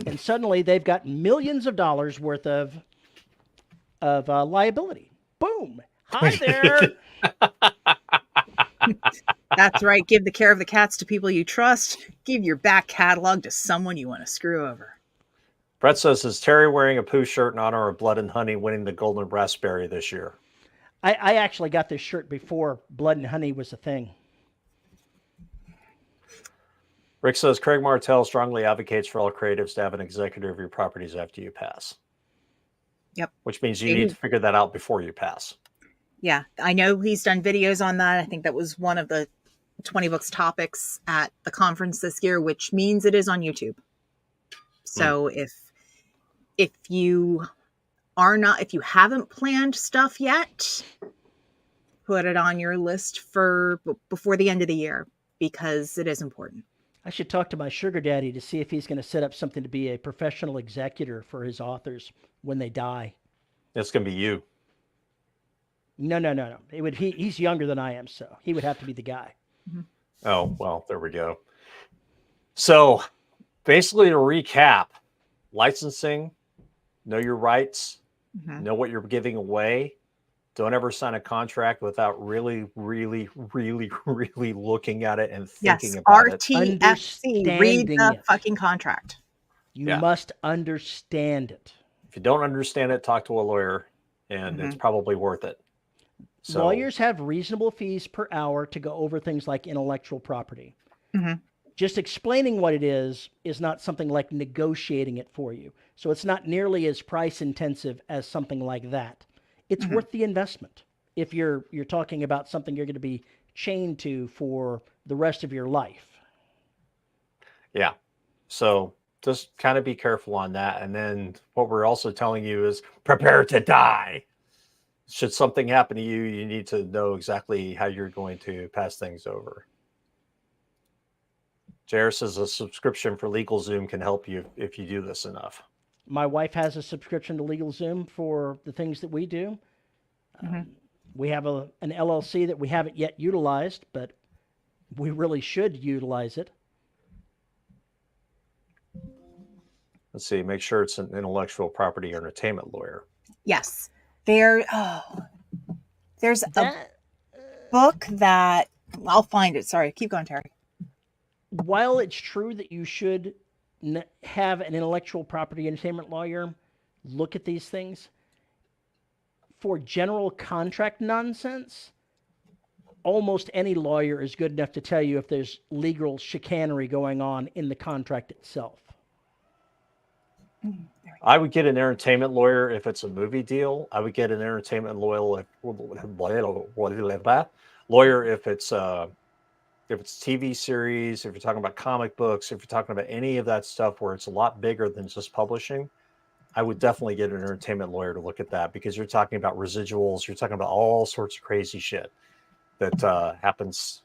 And suddenly they've got millions of dollars worth of liability. Boom. Hi there. That's right. Give the care of the cats to people you trust. Give your back catalog to someone you want to screw over. Brett says, is Terry wearing a Pooh shirt in honor of Blood and Honey winning the Golden Raspberry this year? I actually got this shirt before Blood and Honey was a thing. Rick says, Craig Martell strongly advocates for all creatives to have an executor of your properties after you pass. Yep. Which means you need to figure that out before you pass. Yeah. I know he's done videos on that. I think that was one of the 20 books topics at the conference this year, which means it is on YouTube. So if you haven't planned stuff yet, put it on your list for before the end of the year, because it is important. I should talk to my sugar daddy to see if he's going to set up something to be a professional executor for his authors when they die. It's going to be you. No. He's younger than I am, so he would have to be the guy. Oh, well, there we go. So basically, to recap, licensing, know your rights, know what you're giving away. Don't ever sign a contract without really, really, really, really looking at it and thinking about it. RTFC, read the fucking contract. You must understand it. If you don't understand it, talk to a lawyer, and it's probably worth it. So, lawyers have reasonable fees per hour to go over things like intellectual property. Just explaining what it is not something like negotiating it for you. So it's not nearly as price intensive as something like that. It's worth the investment if you're talking about something you're going to be chained to for the rest of your life. Yeah. So just kind of be careful on that. And then what we're also telling you is prepare to die. Should something happen to you, you need to know exactly how you're going to pass things over. JR says a subscription for LegalZoom can help you if you do this enough. My wife has a subscription to LegalZoom for the things that we do. We have an LLC that we haven't yet utilized, but we really should utilize it. Let's see. Make sure it's an intellectual property or entertainment lawyer. Yes. There's a That book that I'll find it. Sorry, keep going, Terry. while it's true that you should have an intellectual property entertainment lawyer look at these things, for general contract nonsense, almost any lawyer is good enough to tell you if there's legal chicanery going on in the contract itself. I would get an entertainment lawyer if it's a movie deal. I would get an entertainment lawyer if it's TV series, if you're talking about comic books, if you're talking about any of that stuff where it's a lot bigger than just publishing. I would definitely get an entertainment lawyer to look at that, because you're talking about residuals, you're talking about all sorts of crazy shit that happens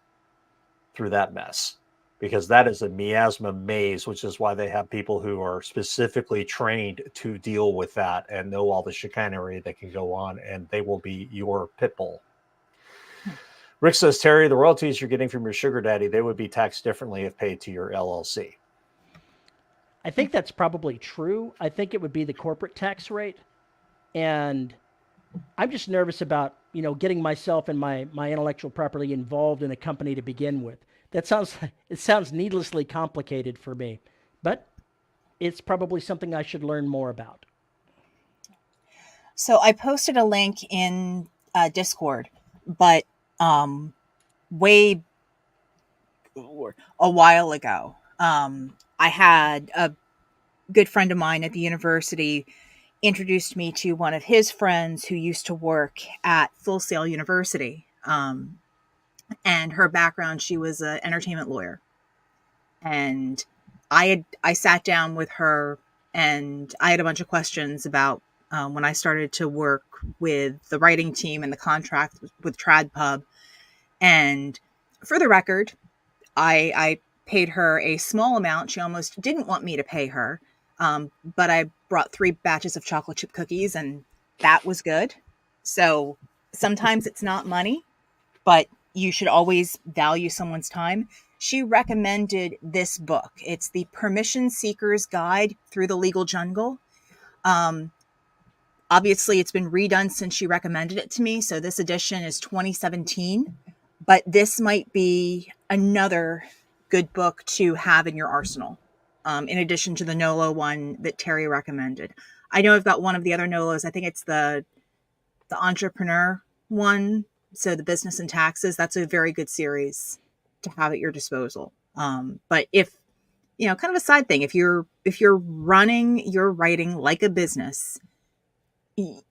through that mess, because that is a miasma maze, which is why they have people who are specifically trained to deal with that and know all the chicanery that can go on, and they will be your pit bull. Rick says, Terry, the royalties you're getting from your sugar daddy, they would be taxed differently if paid to your LLC. I think that's probably true. I think it would be the corporate tax rate. And I'm just nervous about, getting myself and my intellectual property involved in a company to begin with. It sounds needlessly complicated for me, but it's probably something I should learn more about. So I posted a link in Discord, but way a while ago, I had a good friend of mine at the university introduced me to one of his friends who used to work at Full Sail University. And her background, she was an entertainment lawyer. And I sat down with her, and I had a bunch of questions about when I started to work with the writing team and the contract with TradPub. And for the record, I paid her a small amount. She almost didn't want me to pay her. But I brought 3 batches of chocolate chip cookies, and that was good. So sometimes it's not money, but you should always value someone's time. She recommended this book. It's the Permission Seeker's Guide Through the Legal Jungle. Obviously, it's been redone since she recommended it to me. So this edition is 2017. But this might be another good book to have in your arsenal, in addition to the Nolo one that Terry recommended. I know I've got one of the other Nolos. I think it's the entrepreneur one. So the business and taxes, that's a very good series to have at your disposal. But if, kind of a side thing, if you're running your writing like a business,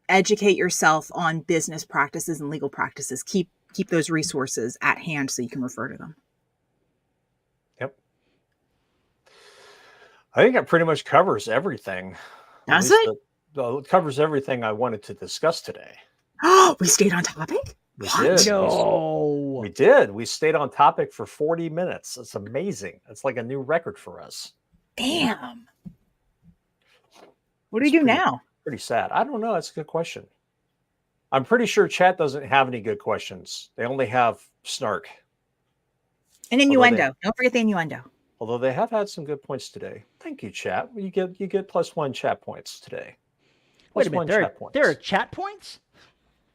educate yourself on business practices and legal practices. Keep those resources at hand so you can refer to them. Yep. I think it pretty much covers everything. Does it? It covers everything I wanted to discuss today. Oh, we stayed on topic? We did. No. We did. We stayed on topic for 40 minutes. It's amazing. It's like a new record for us. Damn. What do we do now? Pretty sad. I don't know. That's a good question. I'm pretty sure chat doesn't have any good questions. They only have snark. And innuendo. Don't forget the innuendo. Although they have had some good points today. Thank you, chat. You get +1 chat points today. Wait a minute. There are chat points?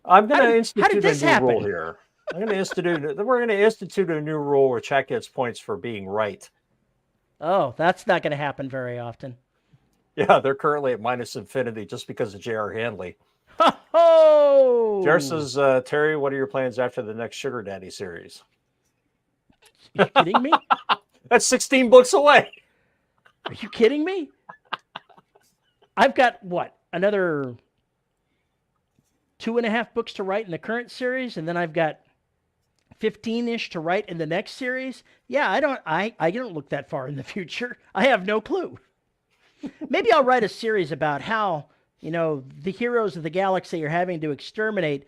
I'm going to institute a new happen? rule here. We're going to institute a new rule where chat gets points for being right. Oh, that's not going to happen very often. Yeah, they're currently at -infinity just because of J.R. Handley. Oh! J.R. says, Terry, what are your plans after the next Sugar Daddy series? Are you kidding me? That's 16 books away. Are you kidding me? I've got, another 2.5 books to write in the current series, and then I've got 15-ish to write in the next series. Yeah, I don't look that far in the future. I have no clue. Maybe I'll write a series about how, the heroes of the galaxy are having to exterminate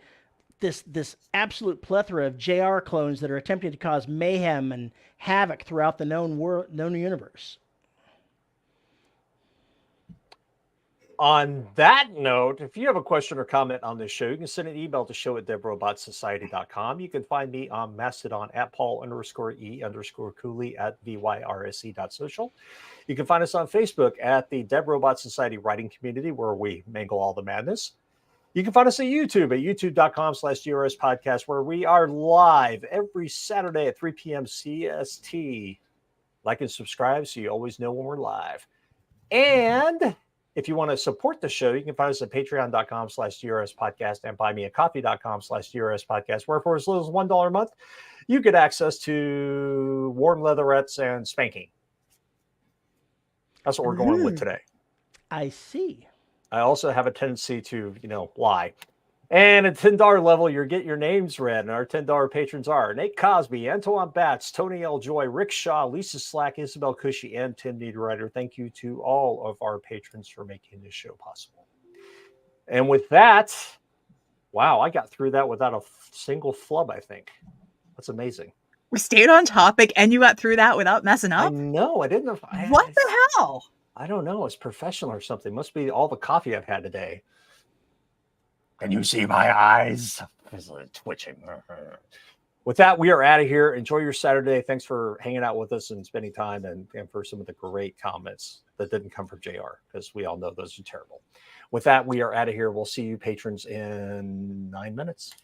this absolute plethora of JR clones that are attempting to cause mayhem and havoc throughout the known universe. On that note, if you have a question or comment on this show, you can send an email to show@deadrobotsociety.com. You can find me on Mastodon at Paul_E_Cooley at VYRSE.social. You can find us on Facebook at the Dead Robot Society Writing Community, where we mingle all the madness. You can find us on YouTube at youtube.com/GRS Podcast, where we are live every Saturday at 3 p.m. CST. Like and subscribe so you always know when we're live. And if you want to support the show, you can find us at patreon.com/GRS Podcast and buymeacoffee.com/GRS Podcast, where for as little as $1 a month, you get access to warm leatherettes and spanking. That's what we're going with today. I see. I also have a tendency to, lie. And at $10 level, you get your names read. And our $10 patrons are Nate Cosby, Antoine Batts, Tony L. Joy, Rick Shaw, Lisa Slack, Isabel Cushy, and Tim Niederreiter. Thank you to all of our patrons for making this show possible. And with that, wow, I got through that without a single flub, I think. That's amazing. We stayed on topic and you got through that without messing up? I know. I didn't know. What the hell? I don't know. It's professional or something. Must be all the coffee I've had today. Can you see my eyes? Twitching. With that, we are out of here. Enjoy your Saturday. Thanks for hanging out with us and spending time and for some of the great comments that didn't come from JR, because we all know those are terrible. With that, we are out of here. We'll see you patrons in 9 minutes.